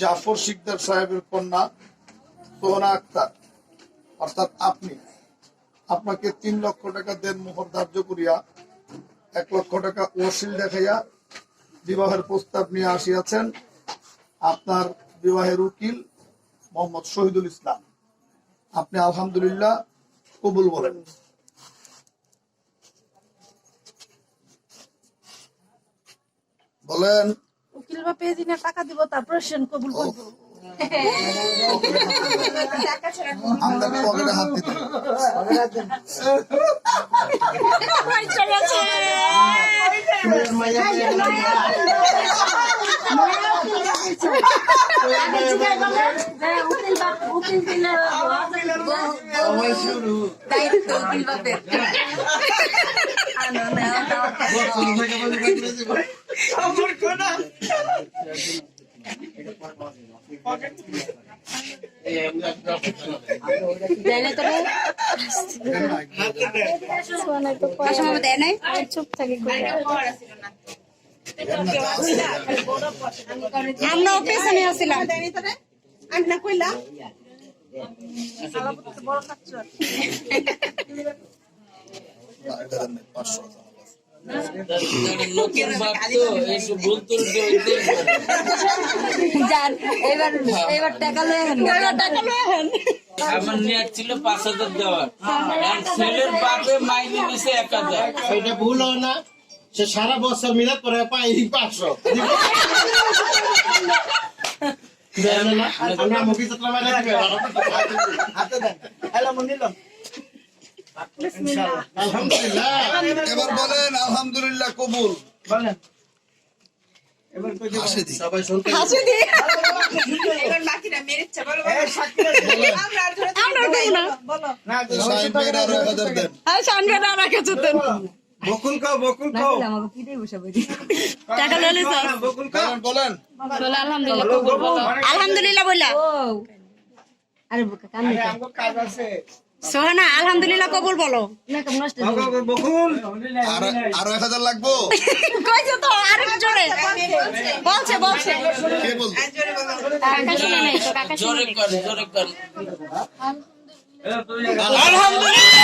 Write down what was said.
জাফর শিকদার সাহেবের কন্যা সোহনা আক্তার অর্থাৎ আপনি, আপনাকে 3 লক্ষ টাকা দেন মোহর ধার্য করিয়া 1 লক্ষ টাকা ওসিল দেখাইয়া বিবাহের প্রস্তাব নিয়ে আসিয়াছেন আপনার বিবাহের উকিল মোহাম্মদ শহীদুল ইসলাম। আপনি আলহামদুলিল্লাহ কবুল বলেন। বলেন। উকিল বাপে দিনে টাকা দিব, তারপরে সেন কবুল করবো। আমরা পকেটে হাত দিতে চুপ থাকি আমরা পেছনে আসছিলাম। আমি না কইলাম বড় খাচ্ছ এবার টাকা লয়ে আমার নেট ছিল 5,000 দেওয়ার, ছেলের বাপে মাইনে নিছে 1,000। সেটা ভুল হয় না, সে সারা বছর মিলাদ করে পাই 500। আমরা মুখি যাত্রা মানে হাতে দেন নিলাম। আলহামদুলিল্লাহ। এবার বলেন আলহামদুলিল্লাহ কবুল বলেন। এবার সবাই শুনতে হাসি দিয়ে এবার বাকিরা মেরেছে বলো আমরা আর ধরে বলো না সাহেব ভাইয়ের আরো 1000 দেন। আর সানবে না রাখে যেতেন বকুল খাও আমাকে পিঠে বসে বলি টাকা লইলে স্যার বকুল খাও বলেন বলে আলহামদুলিল্লাহ কবুল বলো আলহামদুলিল্লাহ বললা ও আরে বুকা কান দে আমগো কাজ আছে। সোহানা আলহামদুলিল্লাহ কবুল বলো না কেমন নষ্ট বকুল আরো 1000 লাগবো। কইছো তো আরে জোরে বলছে কে বলছে? কাকা শুনে নাই তো কাকা শুনে জোরে নাই করে জোরে করে আলহামদুলিল্লাহ।